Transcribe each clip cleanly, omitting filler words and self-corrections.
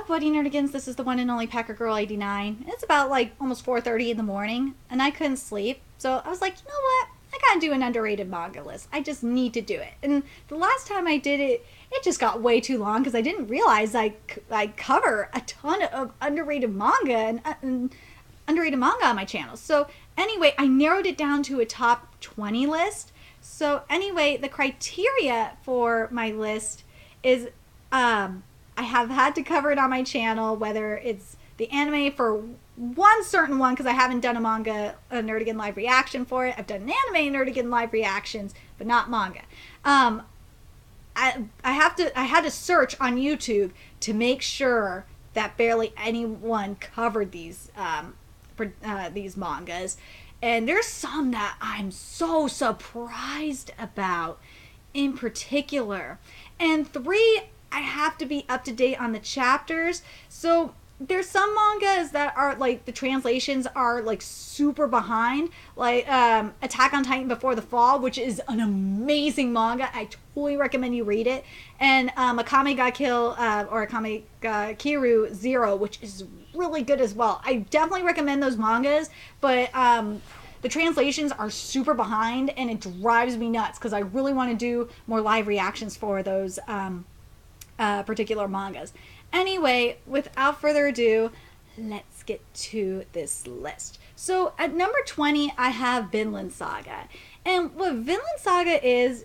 up, Buddy Nerdigans? This is the one and only Packer Girl 89. It's about like almost 4:30 in the morning, and I couldn't sleep. So I was like, you know what? I gotta do an underrated manga list. I just need to do it. And the last time I did it, it just got way too long because I didn't realize I cover a ton of underrated manga and underrated manga on my channel. So anyway, I narrowed it down to a top 20 list. So anyway, the criteria for my list is I have had to cover it on my channel, whether it's the anime for one certain one, because I haven't done a Nerdigan live reaction for it. I've done an anime Nerdigan live reactions, but not manga. I had to search on YouTube to make sure that barely anyone covered these mangas, and there's some that I'm so surprised about, in particular. And 3, I have to be up to date on the chapters. So there's some mangas that are like the translations are like super behind, like Attack on Titan Before the Fall, which is an amazing manga. I totally recommend you read it. And Akame ga Kill or Akame ga Kiru Zero, which is really good as well. I definitely recommend those mangas, but the translations are super behind, and it drives me nuts because I really want to do more live reactions for those particular mangas. Anyway, without further ado, let's get to this list. So at number 20, I have Vinland Saga. And what Vinland Saga is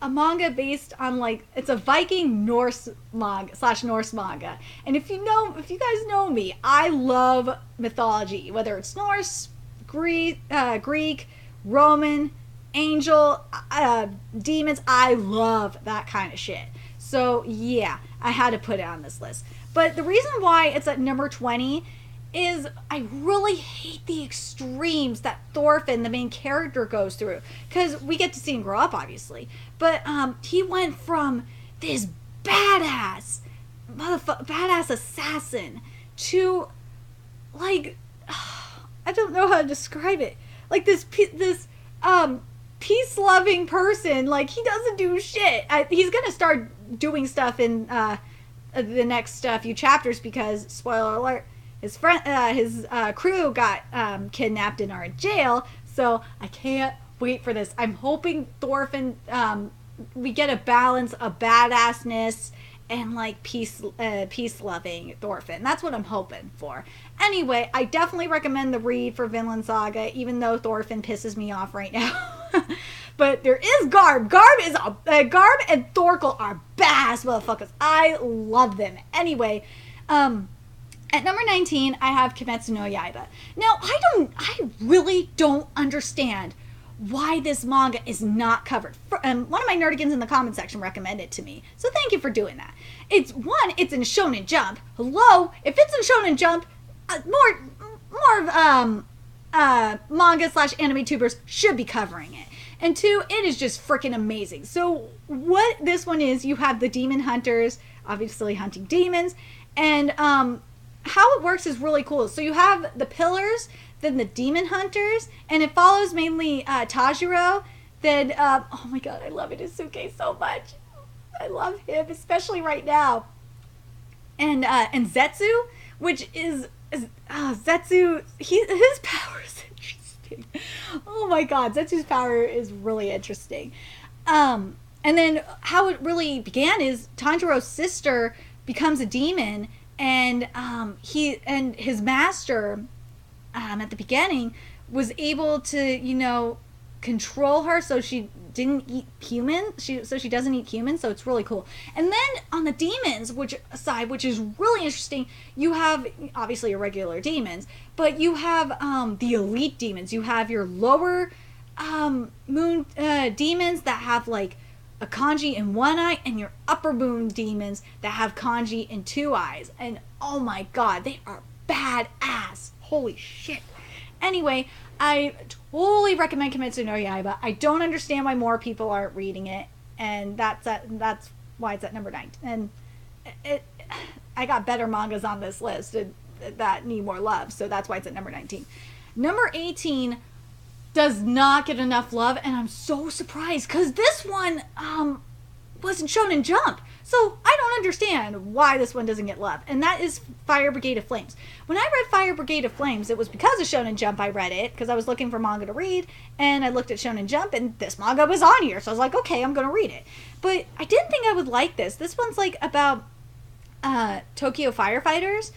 a manga based on, like, it's a Viking Norse manga / Norse manga. And if you guys know me, I love mythology, whether it's Norse, Greek, Roman, angel, demons. I love that kind of shit. So yeah, I had to put it on this list. But the reason why it's at number 20 is I really hate the extremes that Thorfinn, the main character, goes through. Because we get to see him grow up, obviously. But he went from this badass assassin to, like, I don't know how to describe it. Like this peace-loving person. Like, he doesn't do shit. He's gonna start doing stuff in the next few chapters because, spoiler alert, his crew got kidnapped and are in jail. So I can't wait for this. I'm hoping Thorfinn, we get a balance of badassness and like peace-loving Thorfinn. That's what I'm hoping for. Anyway, I definitely recommend the read for Vinland Saga, even though Thorfinn pisses me off right now. But there is Garb. Garb and Thorkel are badass motherfuckers. I love them. Anyway, at number 19, I have Kimetsu no Yaiba. Now, I really don't understand why this manga is not covered. One of my nerdigans in the comment section recommended it to me, so thank you for doing that. It's in Shonen Jump. Hello, if it's in Shonen Jump, more manga / anime tubers should be covering it. And 2, it is just freaking amazing. So what this one is, you have the demon hunters, obviously hunting demons, and how it works is really cool. So you have the pillars, then the demon hunters, and it follows mainly Tajiro. Then, oh my god, I love Inosuke so much. I love him, especially right now. And Zetsu, which is Zetsu, his power is interesting. Oh my god, Zetsu's power is really interesting. And then how it really began is Tanjiro's sister becomes a demon, and his master at the beginning was able to, control her so she didn't eat humans. So she doesn't eat humans, so it's really cool. And then on the demons, which is really interesting, you have obviously your regular demons, but you have the elite demons. You have your lower moon demons that have like a kanji in one eye, and your upper moon demons that have kanji in 2 eyes. And oh my god, they are badass. Holy shit. Anyway, I totally recommend Kimetsu no Yaiba. I don't understand why more people aren't reading it, and that's why it's at number 9. And I got better mangas on this list that need more love, so that's why it's at number 19. Number 18 does not get enough love, and I'm so surprised because this one wasn't Shonen Jump. So I don't understand why this one doesn't get love. And that is Fire Brigade of Flames. When I read Fire Brigade of Flames, it was because of Shonen Jump I read it, because I was looking for manga to read, and I looked at Shonen Jump, and this manga was on here. So I was like, okay, I'm going to read it. But I didn't think I would like this. This one's like about Tokyo firefighters.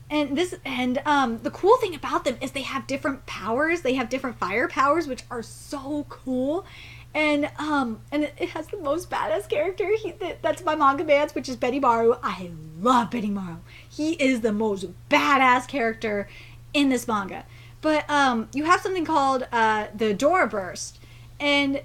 And the cool thing about them is they have different powers. They have different fire powers, which are so cool. And it has the most badass character. That's my manga man's, which is Benimaru. I love Benimaru. He is the most badass character in this manga. But you have something called the Adora Burst, and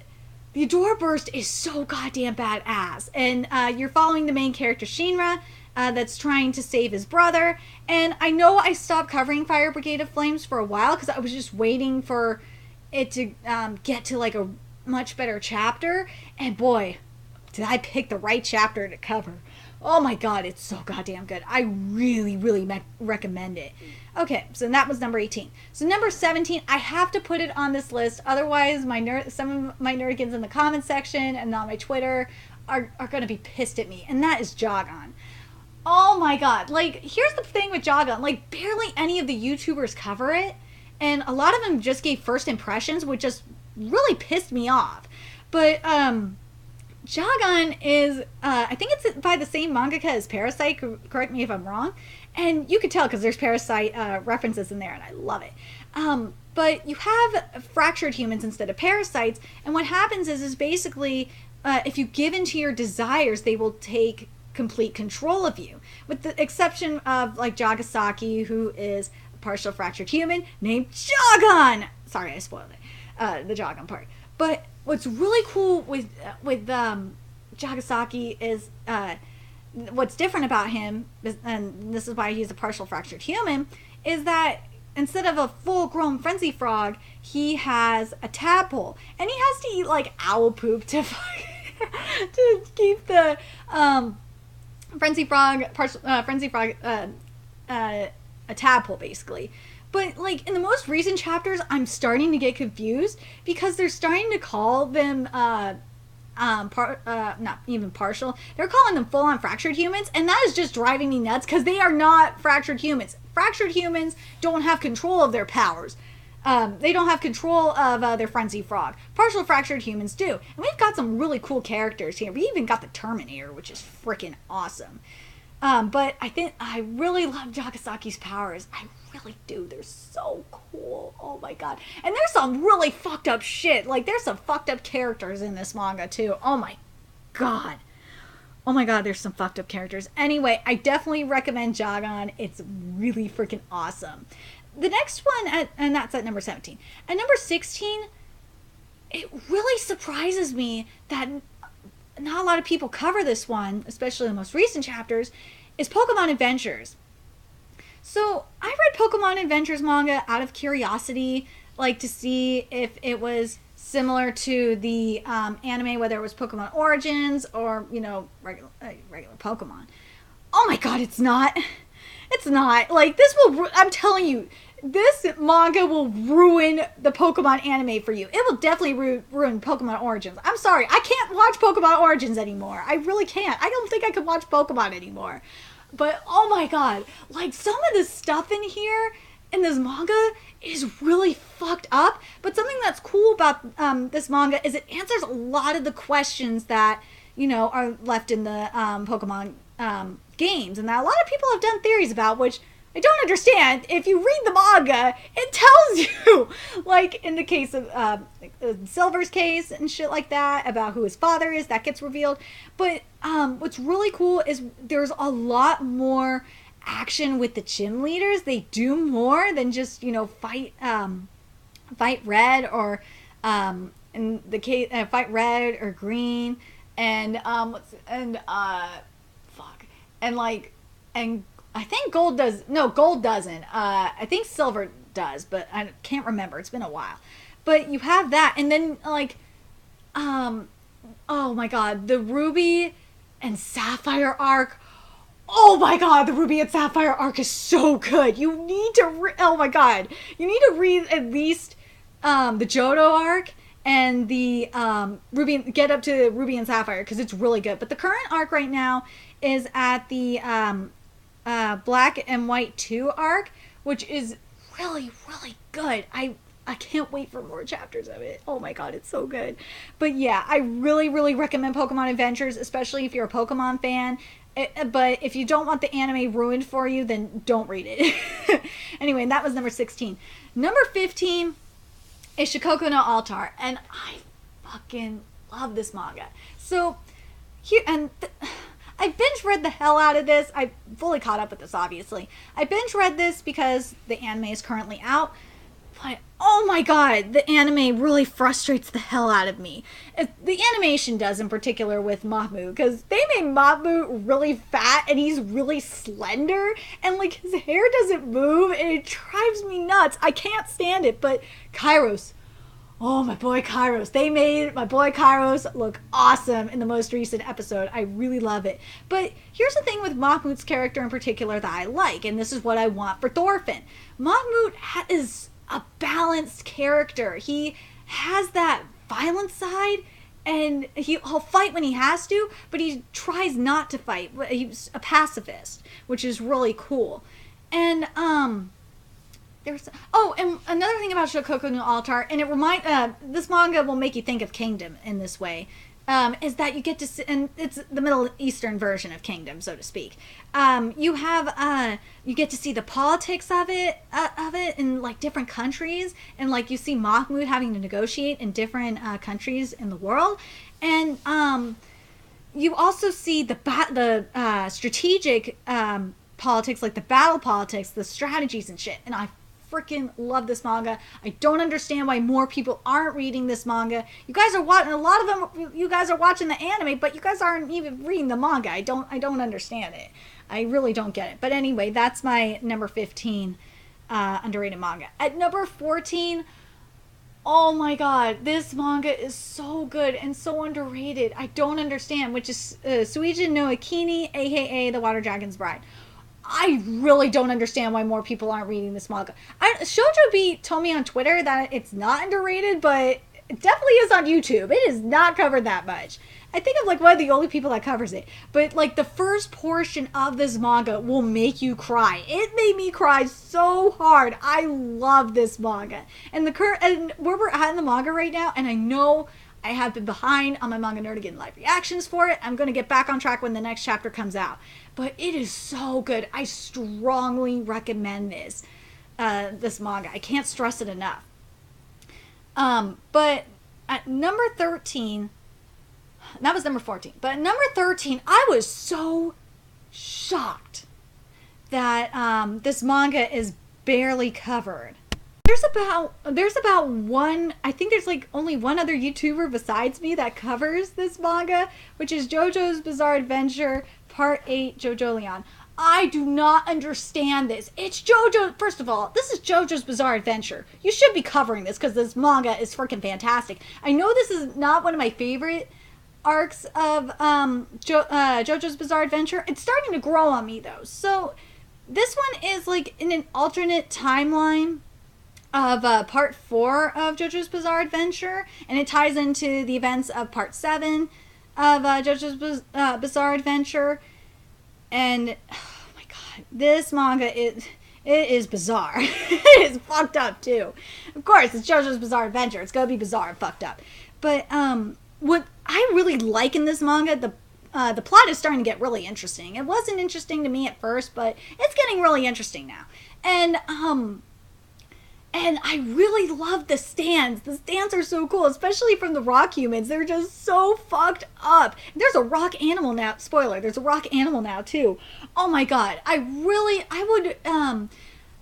the Adora Burst is so goddamn badass. And you're following the main character Shinra, that's trying to save his brother. And I know I stopped covering Fire Brigade of Flames for a while because I was just waiting for it to get to like a much better chapter. And boy, did I pick the right chapter to cover. Oh my god, it's so goddamn good. I really, really recommend it. Okay, so that was number 18. So number 17, I have to put it on this list. Otherwise, some of my nerdigans in the comment section and on my Twitter are going to be pissed at me. And that is Jogon. Oh my god. Like, here's the thing with Jogon. Like, barely any of the YouTubers cover it. And a lot of them just gave first impressions, which just really pissed me off. But, Jogon is, I think it's by the same mangaka as Parasite, correct me if I'm wrong. And you could tell because there's Parasite references in there, and I love it. But you have fractured humans instead of parasites, and what happens is basically, if you give in to your desires, they will take complete control of you. With the exception of, like, Jagasaki, who is a partial fractured human named Jogon! Sorry, I spoiled it. The Jogon part. But what's really cool with Jagasaki is what's different about him, and this is why he's a partial fractured human, is that instead of a full-grown frenzy frog, he has a tadpole, and he has to eat like owl poop to keep the frenzy frog a tadpole basically. But, like, in the most recent chapters, I'm starting to get confused because they're starting to call them, not even partial. They're calling them full-on fractured humans, and that is just driving me nuts because they are not fractured humans. Fractured humans don't have control of their powers. They don't have control of their frenzy frog. Partial fractured humans do. And we've got some really cool characters here. We even got the Terminator, which is freaking awesome. But I really love Jagasaki's powers. I really do. They're so cool. Oh my god. And there's some really fucked up shit. Like, there's some fucked up characters in this manga too. Oh my god. Oh my god, there's some fucked up characters. Anyway, I definitely recommend Jogon. It's really freaking awesome. The next one, and that's at number 17. At number 16, it really surprises me that not a lot of people cover this one, especially the most recent chapters, is Pokemon Adventures. So I read Pokemon Adventures manga out of curiosity, like to see if it was similar to the anime, whether it was Pokemon Origins or, you know, regular Pokemon. Oh my god, it's not. It's not. Like, this will, I'm telling you, this manga will ruin the Pokemon anime for you. It will definitely ruin Pokemon Origins. I'm sorry, I can't watch Pokemon Origins anymore. I really can't. I don't think I can watch Pokemon anymore. But, oh my god, like, some of the stuff in here, in this manga, is really fucked up. But something that's cool about this manga is it answers a lot of the questions that, you know, are left in the Pokemon games. And that a lot of people have done theories about, which I don't understand. If you read the manga, it tells you, like in the case of Silver's case and shit like that, about who his father is, that gets revealed. But what's really cool is there's a lot more action with the gym leaders. They do more than just, you know, fight red or in the case fight red or green and I think Gold does. No, Gold doesn't. I think Silver does, but I can't remember. It's been a while. But you have that, and then, like, oh my god, the Ruby and Sapphire arc. Oh my god, the Ruby and Sapphire arc is so good. You need to, oh my god. You need to read at least the Johto arc and the Ruby, get up to Ruby and Sapphire, because it's really good. But the current arc right now is at the Black and White 2 arc, which is really, really good. I can't wait for more chapters of it. Oh my god, it's so good. But yeah, I really, really recommend Pokemon Adventures, especially if you're a Pokemon fan. But if you don't want the anime ruined for you, then don't read it. Anyway, that was number 16. Number 15 is Shikoku no Altar, and I fucking love this manga. So here, I binge read the hell out of this. I fully caught up with this, obviously. I binge read this because the anime is currently out. But oh my god, the anime really frustrates the hell out of me. The animation does, in particular with Mahmoud, because they made Mahmoud really fat and he's really slender, and like his hair doesn't move, and it drives me nuts. I can't stand it. But Kairos, oh my boy Kairos, they made my boy Kairos look awesome in the most recent episode. I really love it. But here's the thing with Mahmoud's character in particular that I like, and this is what I want for Thorfinn. Mahmoud is a balanced character. He has that violent side, and he'll fight when he has to, but he tries not to fight. He's a pacifist, which is really cool. And and another thing about Shikoku no Altar, and this manga will make you think of Kingdom in this way, is that you get to see, and it's the Middle Eastern version of Kingdom, so to speak. You get to see the politics of it in like different countries, and like you see Mahmoud having to negotiate in different countries in the world, and you also see the strategic politics, like the battle politics, the strategies and shit, and I freaking love this manga. I don't understand why more people aren't reading this manga. You guys are watching, a lot of them, you guys are watching the anime, but you guys aren't even reading the manga. I don't understand it. I really don't get it. But anyway, that's my number 15 underrated manga. At number 14, oh my god, this manga is so good and so underrated. I don't understand, which is Suijin no Akini, aka The Water Dragon's Bride. I really don't understand why more people aren't reading this manga. Shoujo Beat told me on Twitter that it's not underrated, but it definitely is on YouTube. It is not covered that much. I think I'm like one of the only people that covers it. But like the first portion of this manga will make you cry. It made me cry so hard. I love this manga. And where we're at in the manga right now, and I know I have been behind on my Manga Nerdigan live reactions for it. I'm going to get back on track when the next chapter comes out. But it is so good. I strongly recommend this manga. I can't stress it enough. But at number 13, that was number 14. But at number 13, I was so shocked that this manga is barely covered. There's about one, I think there's like only one other YouTuber besides me that covers this manga, which is JoJo's Bizarre Adventure Part 8 JoJo Leon. I do not understand this. It's JoJo. First of all, this is JoJo's Bizarre Adventure. You should be covering this because this manga is freaking fantastic. I know this is not one of my favorite arcs of JoJo's Bizarre Adventure. It's starting to grow on me though. So this one is like in an alternate timeline of part 4 of JoJo's Bizarre Adventure, and it ties into the events of part 7 of JoJo's Bizarre Adventure. And oh my god, this manga it is bizarre. It is fucked up too. Of course, it's JoJo's Bizarre Adventure. It's gonna be bizarre and fucked up. But what I really like in this manga, the plot is starting to get really interesting. It wasn't interesting to me at first, but it's getting really interesting now. And I really love the stands. The stands are so cool, especially from the rock humans. They're just so fucked up. There's a rock animal now. Spoiler, there's a rock animal now too. Oh my god. I would,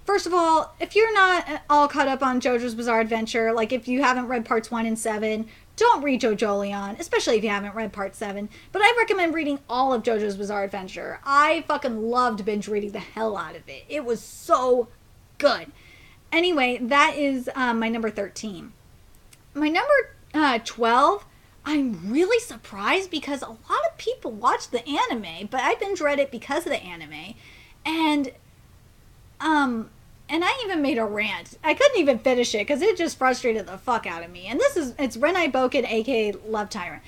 first of all, if you're not all caught up on JoJo's Bizarre Adventure, like if you haven't read parts 1 and 7, don't read JoJo Leon, especially if you haven't read part 7. But I recommend reading all of JoJo's Bizarre Adventure. I fucking loved binge reading the hell out of it. It was so good. Anyway, that is my number 13. My number 12, I'm really surprised because a lot of people watch the anime, but I binge read it because of the anime. And and I even made a rant. I couldn't even finish it because it just frustrated the fuck out of me. And it's Renai Boken, aka Love Tyrant.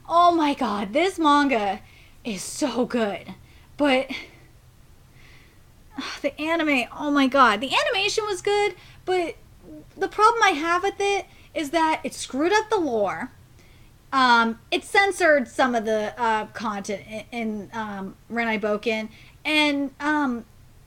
Oh my god, this manga is so good. But the anime, oh my god. The animation was good, but the problem I have with it is that it screwed up the lore. It censored some of the content in Renai Boken, and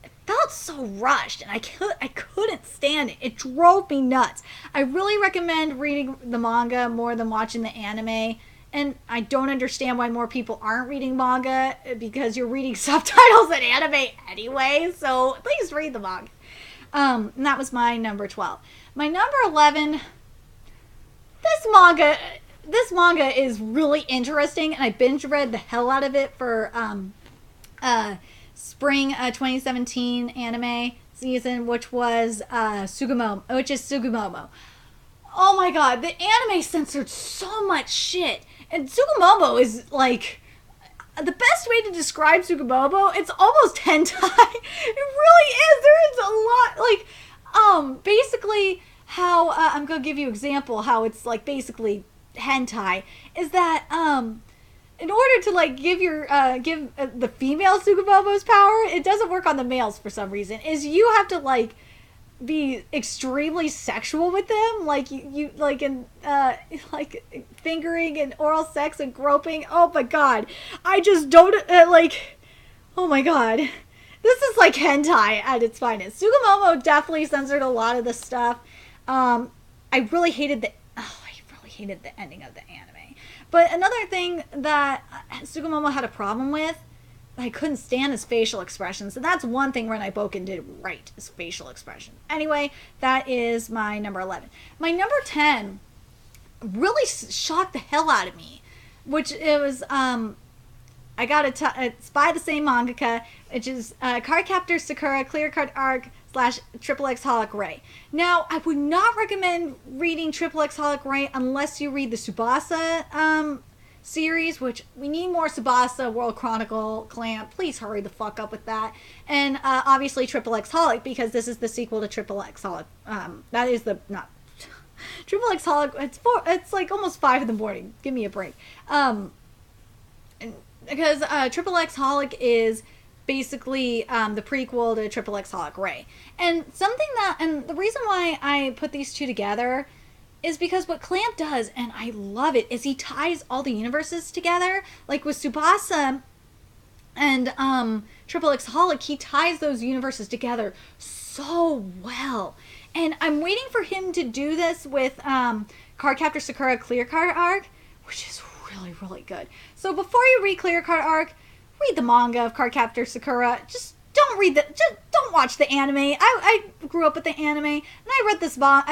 it felt so rushed, and I couldn't stand it. It drove me nuts. I really recommend reading the manga more than watching the anime, and I don't understand why more people aren't reading manga, because you're reading subtitles in anime anyway, so please read the manga. And that was my number 12. My number 11, this manga is really interesting, and I binge read the hell out of it for spring 2017 anime season, which was Sugumomo. Oh my god, the anime censored so much shit, and Sugumomo is like the best way to describe Sugumomo. It's almost hentai. It really is. There is a lot, like basically how I'm gonna give you an example how it's like basically hentai is that in order to like give the female Sugumomos power, it doesn't work on the males for some reason, is you have to like be extremely sexual with them, like you like in like fingering and oral sex and groping. Oh my god, I just don't like, oh my god, this is like hentai at its finest. Sugumomo definitely censored a lot of the stuff. I really hated the ending of the anime. But another thing that Sugumomo had a problem with, I couldn't stand his facial expressions. And that's one thing Renai Boken did right, his facial expression. Anyway, that is my number 11. My number 10 really shocked the hell out of me, which it was, it's by the same mangaka, which is Cardcaptor Sakura Clear Card Arc / XXX Holic Ray. Now, I would not recommend reading XXX Holic Ray unless you read the Tsubasa series, which we need more Tsubasa World Chronicle Clamp. Please hurry the fuck up with that. And obviously XXX Holic, because this is the sequel to XXX Holic. That is the, not, XXX Holic, it's like almost 5 in the morning. Give me a break. Because XXX Holic is basically the prequel to XXX Holic Ray. And the reason why I put these two together is because what Clamp does, and I love it, is he ties all the universes together. Like with Tsubasa and XXX Holic, he ties those universes together so well. And I'm waiting for him to do this with Cardcaptor Sakura Clear Card Arc, which is really, really good. So before you read Clear Card Arc, read the manga of Cardcaptor Sakura. Just don't watch the anime. I grew up with the anime, and I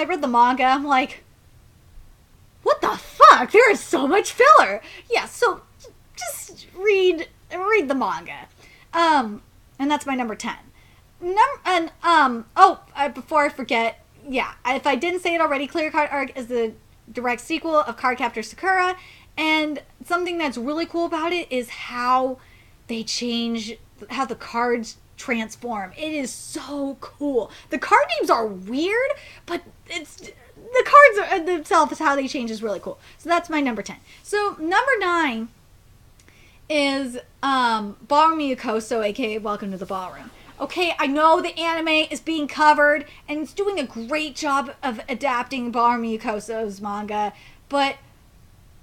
read the manga. I'm like, what the fuck? There is so much filler. Yeah, so just read the manga. And that's my number 10. Before I forget, yeah, if I didn't say it already, Clear Card Arc is the direct sequel of Cardcaptor Sakura, and something that's really cool about it is how they change how the cards transform. It is so cool. The card names are weird, but the cards themselves, how they change, is really cool. So that's my number 10. So number 9 is Ballroom Yukoso, aka Welcome to the Ballroom. Okay, I know the anime is being covered, and it's doing a great job of adapting Ballroom Yukoso's manga, but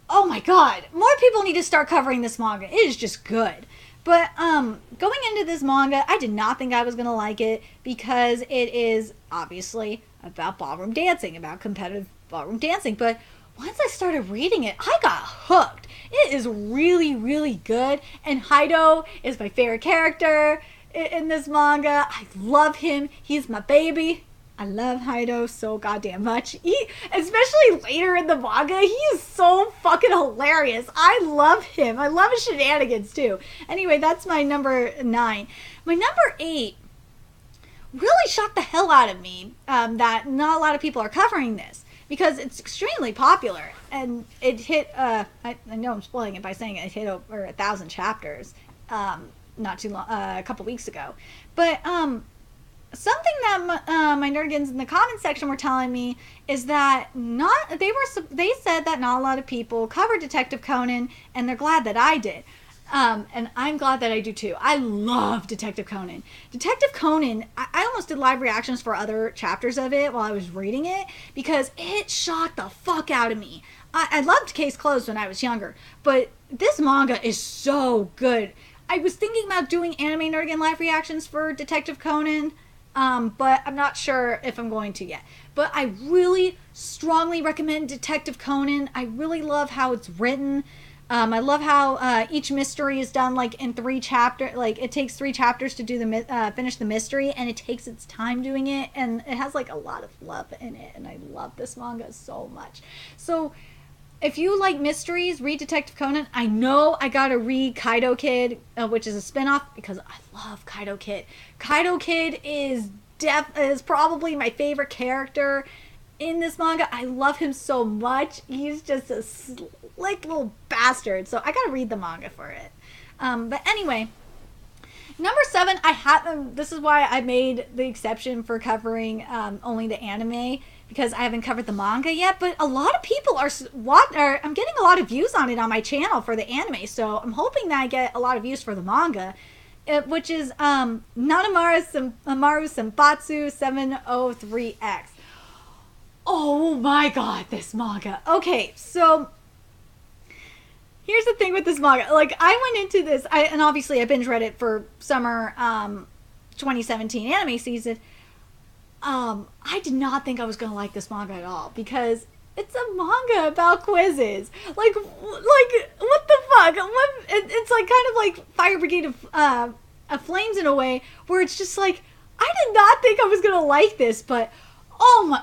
oh my god, more people need to start covering this manga. It is just good. But going into this manga, I did not think I was going to like it, because it is obviously about ballroom dancing, about competitive ballroom dancing. But once I started reading it, I got hooked. It is really, really good. And Haido is my favorite character in this manga. I love him. He's my baby. I love Haido so goddamn much. Especially later in the manga, he is so fucking hilarious. I love him. I love his shenanigans too. Anyway, that's my number 9. My number 8 really shocked the hell out of me, that not a lot of people are covering this, because it's extremely popular, and it hit, I know I'm spoiling it by saying it hit over 1,000 chapters, not too long, a couple weeks ago. But something that my nerdigans in the comment section were telling me is that they said that not a lot of people covered Detective Conan, and they're glad that I did. And I'm glad that I do too. I love Detective Conan. Detective Conan, I almost did live reactions for other chapters of it while I was reading it because it shocked the fuck out of me. I loved Case Closed when I was younger, but this manga is so good. I was thinking about doing Anime Nerdigan live reactions for Detective Conan, but I'm not sure if I'm going to yet. But I really strongly recommend Detective Conan. I really love how it's written. I love how each mystery is done like in 3 chapters. Like it takes 3 chapters to do the finish the mystery, and it takes its time doing it, and it has like a lot of love in it. And I love this manga so much. So if you like mysteries, read Detective Conan. I know I gotta read Kaido Kid, which is a spinoff, because I love Kaido Kid. Kaido Kid is probably my favorite character in this manga. I love him so much. He's just a slick little bastard. So I gotta read the manga for it. But anyway, number 7, this is why I made the exception for covering only the anime, because I haven't covered the manga yet, but a lot of people I'm getting a lot of views on it on my channel for the anime, so I'm hoping that I get a lot of views for the manga, which is Nanamaru Senbatsu 703X. Oh my god, this manga. Okay, so here's the thing with this manga. Like, I went into this, and obviously I binge read it for summer 2017 anime season. I did not think I was going to like this manga at all, because it's a manga about quizzes. Like what the fuck? It's like kind of like Fire Brigade of Flames in a way, where it's just like, I did not think I was going to like this, but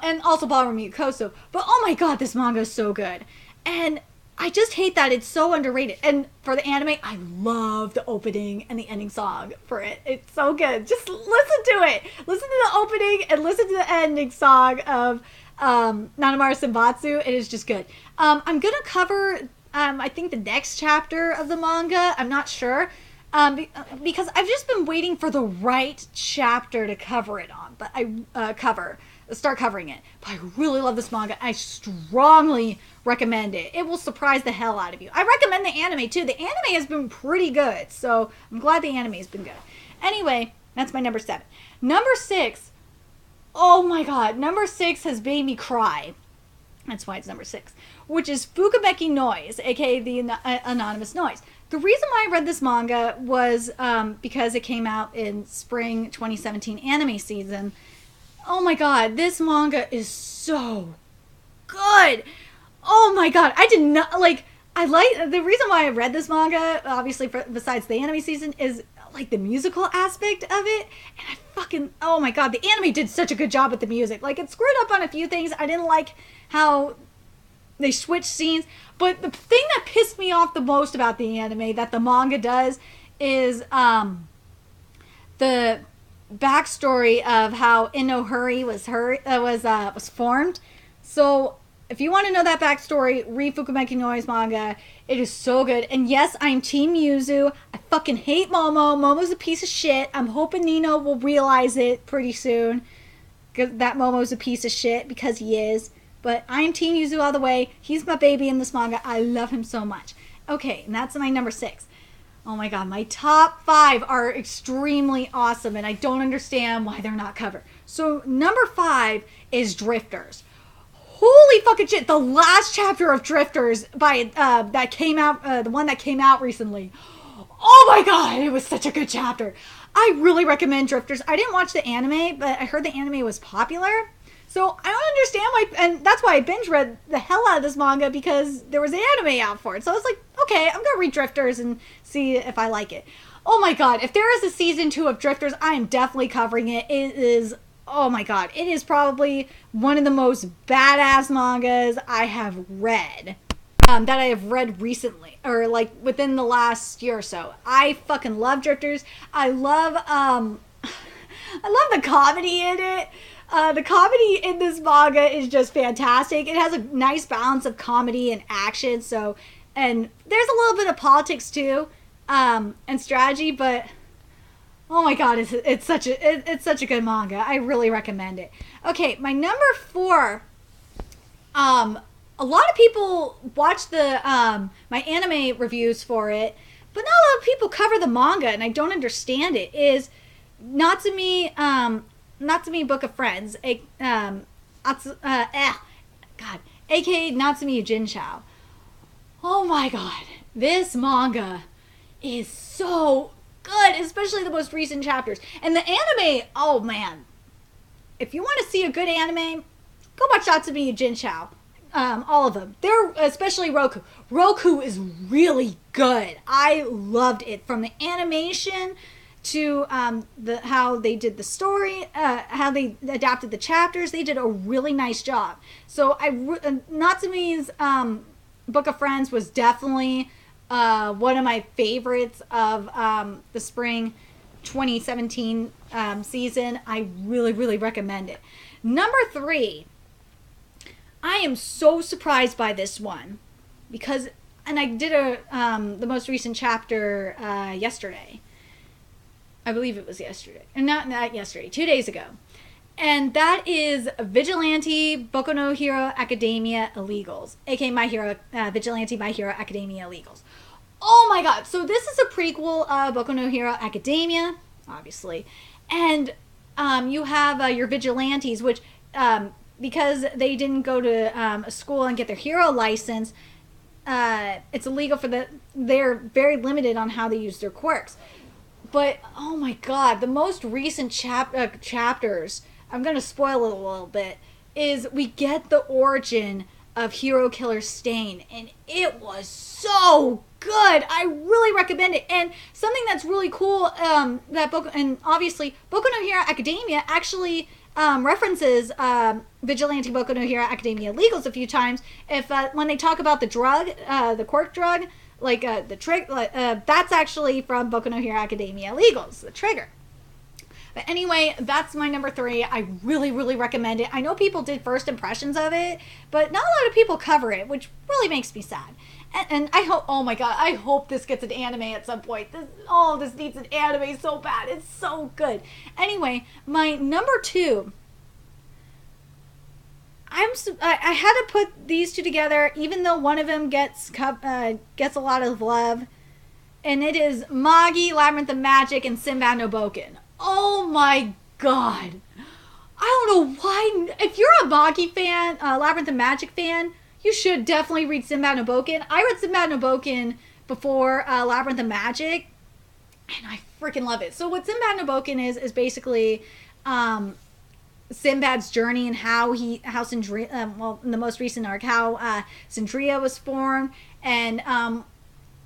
and also Ballroom Yukoso, but oh my god, this manga is so good. And I just hate that it's so underrated. And for the anime, I love the opening and the ending song for it. It's so good. Just listen to it. Listen to the opening and listen to the ending song of Nanamaru Senbatsu. It is just good. I'm going to cover, I think, the next chapter of the manga. I'm not sure. Because I've just been waiting for the right chapter to cover it on. But start covering it. But I really love this manga. I strongly recommend it. It will surprise the hell out of you. I recommend the anime too. The anime has been pretty good, so I'm glad the anime has been good. Anyway, that's my number 7. Number 6. Oh my god, number 6 has made me cry. That's why it's number 6, which is Fukameki Noise, aka the Anonymous Noise. The reason why I read this manga was because it came out in spring 2017 anime season. Oh my god, this manga is so good. Oh my god, I did not the reason why I read this manga, obviously besides the anime season, is like the musical aspect of it. And oh my god, the anime did such a good job with the music. Like, it screwed up on a few things. I didn't like how they switched scenes, but the thing that pissed me off the most about the anime that the manga does is the backstory of how Inohuri was formed. So if you want to know that backstory, read Fukameki Noise manga. It is so good. And yes, I'm Team Yuzu. I fucking hate Momo. Momo's a piece of shit. I'm hoping Nino will realize it pretty soon, that Momo's a piece of shit, because he is. But I'm Team Yuzu all the way. He's my baby in this manga. I love him so much. Okay, and that's my number 6. Oh my god, my top 5 are extremely awesome, and I don't understand why they're not covered. So number 5 is Drifters. Holy fucking shit! The last chapter of Drifters that came out, the one that came out recently. Oh my god, it was such a good chapter. I really recommend Drifters. I didn't watch the anime, but I heard the anime was popular. So I don't understand why, and that's why I binge read the hell out of this manga, because there was an anime out for it. So I was like, okay, I'm gonna read Drifters and see if I like it. Oh my god, if there is a season 2 of Drifters, I am definitely covering it. It is, oh my god, it is probably one of the most badass mangas I have read. That I have read recently, or like within the last year or so. I fucking love Drifters. I love the comedy in it. The comedy in this manga is just fantastic. It has a nice balance of comedy and action. And there's a little bit of politics too, and strategy, but Oh my god, it's such a good manga. I really recommend it. Okay, my number 4. A lot of people watch the my anime reviews for it, but not a lot of people cover the manga, and I don't understand it. Is Natsumi Book of Friends, God, aka Natsumi Jinchao. Oh my god, this manga is so good, especially the most recent chapters. And the anime, oh man, if you want to see a good anime, go watch Natsumi Jinchao. All of them. They're especially Roku. Roku is really good. I loved it, from the animation to the how they did the story, how they adapted the chapters. They did a really nice job. So Natsumi's Book of Friends was definitely one of my favorites of the spring 2017 season. I really, really recommend it. Number 3. I am so surprised by this one because, and I did the most recent chapter yesterday. I believe it was yesterday, and not yesterday, 2 days ago, and that is Vigilante Boku no Hero Academia Illegals, aka Vigilante My Hero Academia Illegals. Oh my god! So this is a prequel of Boku no Hero Academia, obviously, and you have your vigilantes, which because they didn't go to a school and get their hero license, it's illegal for they're very limited on how they use their quirks. But oh my god, the most recent chapters, I'm gonna spoil it a little bit, is we get the origin of Hero Killer Stain, and it was so good. I really recommend it. And something that's really cool, and obviously Boku no Hero Academia actually references Vigilante Boku no Hero Academia Illegals a few times. If when they talk about the drug, the quirk drug, like the trick, that's actually from Boku no Hero Academia Illegals, the trigger. But anyway, that's my number 3. I really, really recommend it. I know people did first impressions of it, but not a lot of people cover it, which really makes me sad. And I hope, oh my god, I hope this gets an anime at some point. This needs an anime so bad. It's so good. Anyway, my number 2. I had to put these two together, even though one of them gets a lot of love, and it is Magi, Labyrinth of Magic, and Sinbad no Boken. Oh my god! I don't know why. If you're a Magi fan, Labyrinth of Magic fan, you should definitely read Sinbad no Boken. I read Sinbad no Boken before Labyrinth of Magic, and I freaking love it. So what Sinbad no Boken is basically Sinbad's journey and how Sindria, well, in the most recent arc, how Sindria was formed, and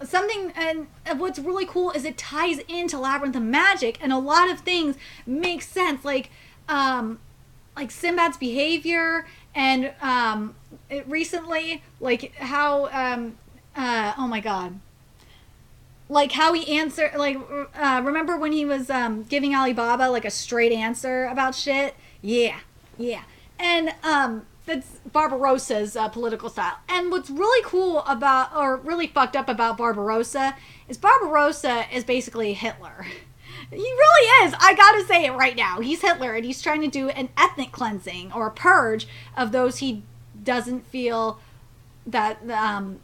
and what's really cool is it ties into Labyrinth of Magic, and a lot of things make sense, like Sinbad's behavior, and recently, like how oh my god, like how he answered, remember when he was giving Alibaba like a straight answer about shit? Yeah. And that's Barbarossa's political style. And what's really cool about, or really fucked up about Barbarossa is basically Hitler. He really is. I gotta say it right now. He's Hitler, and he's trying to do an ethnic cleansing or a purge of those he doesn't feel that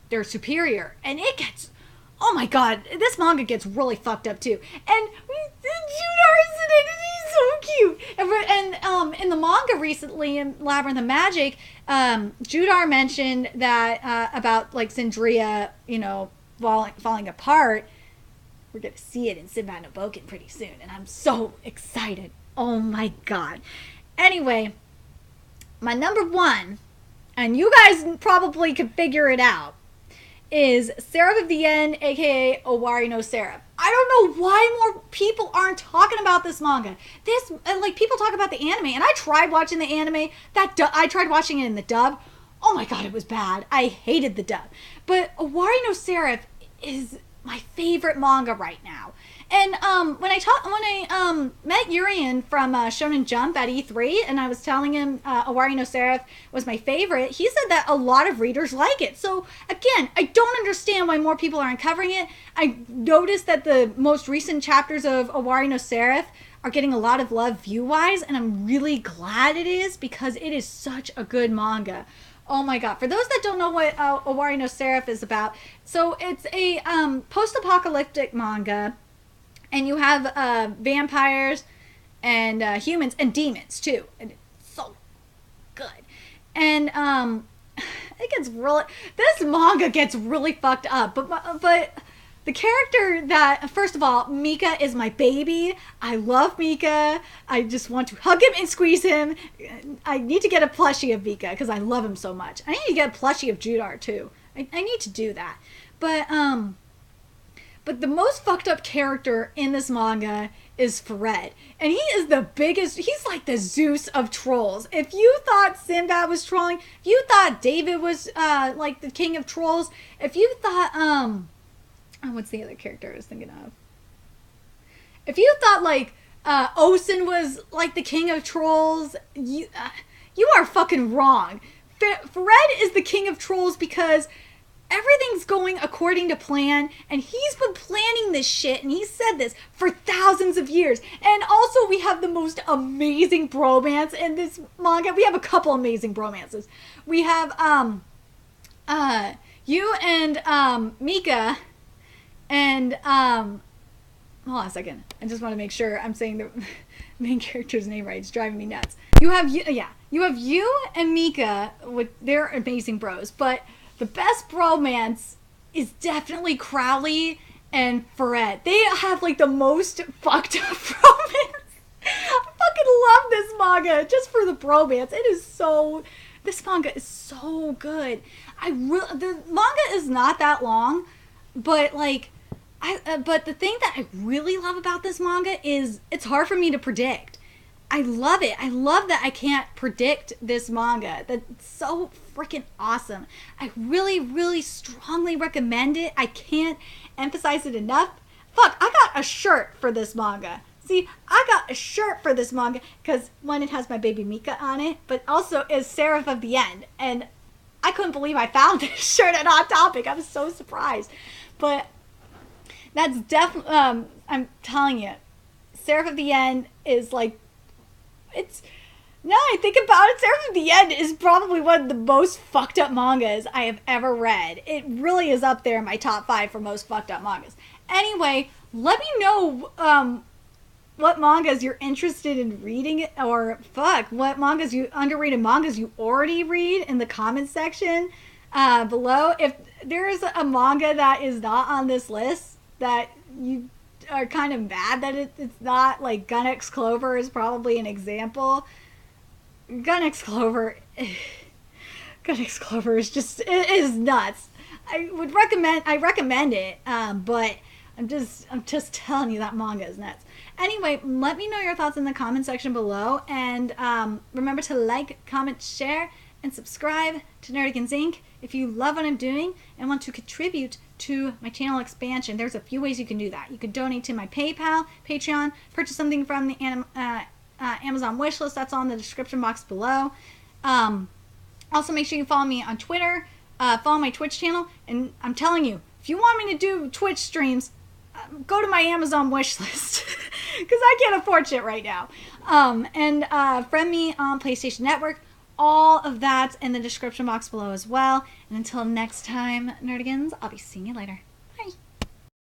they're superior. And it gets, oh my god, this manga gets really fucked up too. And Judar is in it, and he's so cute. And in the manga recently, in Labyrinth of Magic, Judar mentioned that about like Sindria, falling apart. We're gonna see it in Sinbad no Boken pretty soon, and I'm so excited. Oh my god. Anyway, my number 1, and you guys probably could figure it out, is Seraph of the End, aka Owari no Seraph. I don't know why more people aren't talking about this manga. People talk about the anime, and I tried watching the anime. I tried watching it in the dub. Oh my god, it was bad. I hated the dub. But Owari no Seraph is my favorite manga right now. And when I met Urian from Shonen Jump at E3, and I was telling him Owari no Seraph was my favorite, he said that a lot of readers like it. So again, I don't understand why more people aren't covering it. I noticed that the most recent chapters of Owari no Seraph are getting a lot of love view-wise, and I'm really glad it is, because it is such a good manga. Oh my god. For those that don't know what Owari no Seraph is about, so it's a post-apocalyptic manga, and you have vampires and humans and demons too, and it's so good. And it gets really, this manga gets really fucked up, but the character that, first of all, Mika is my baby. I love Mika. I just want to hug him and squeeze him. I need to get a plushie of Mika because I love him so much. I need to get a plushie of Judar too. I need to do that. But the most fucked up character in this manga is Fred. And he is the biggest, he's like the Zeus of trolls. If you thought Sinbad was trolling, if you thought David was like the king of trolls, if you thought, what's the other character I was thinking of? If you thought like Osen was like the king of trolls, you are fucking wrong. Fred is the king of trolls because everything's going according to plan, and he's been planning this shit, and he said this for thousands of years. And also, we have the most amazing bromance in this manga. We have a couple amazing bromances. We have you and Mika. And, hold on a second. I just want to make sure I'm saying the main character's name right. It's driving me nuts. You have you and Mika with their amazing bros, but the best bromance is definitely Crowley and Fred. They have like the most fucked up bromance. I fucking love this manga just for the bromance. This manga is so good. The manga is not that long, but like, but the thing that I really love about this manga is it's hard for me to predict. I love it. I love that I can't predict this manga. That's so freaking awesome. I really, really strongly recommend it. I can't emphasize it enough. Fuck, I got a shirt for this manga. See, I got a shirt for this manga because one, it has my baby Mika on it, but also is Seraph of the End. And I couldn't believe I found this shirt at Hot Topic. I was so surprised. But that's definitely, I'm telling you, Seraph of the End is like, now I think about it, Seraph of the End is probably one of the most fucked up mangas I have ever read. It really is up there in my top 5 for most fucked up mangas. Anyway, let me know what mangas you're interested in reading, or what underrated mangas you already read in the comments section below. If there's a manga that is not on this list that you are kind of mad that it's not, like Gun X Clover is probably an example. Gun X Clover is just, it is nuts. I recommend it, but I'm just telling you that manga is nuts. Anyway, let me know your thoughts in the comment section below, and remember to like, comment, share, and subscribe to Nerdigans Inc. if you love what I'm doing and want to contribute to my channel expansion. There's a few ways you can do that. You can donate to my PayPal, Patreon, purchase something from the Amazon wishlist that's on the description box below. Also, make sure you follow me on Twitter, follow my Twitch channel, and I'm telling you, if you want me to do Twitch streams, go to my Amazon wish list because I can't afford shit right now. And friend me on PlayStation Network. All of that's in the description box below as well. And until next time, Nerdigans, I'll be seeing you later.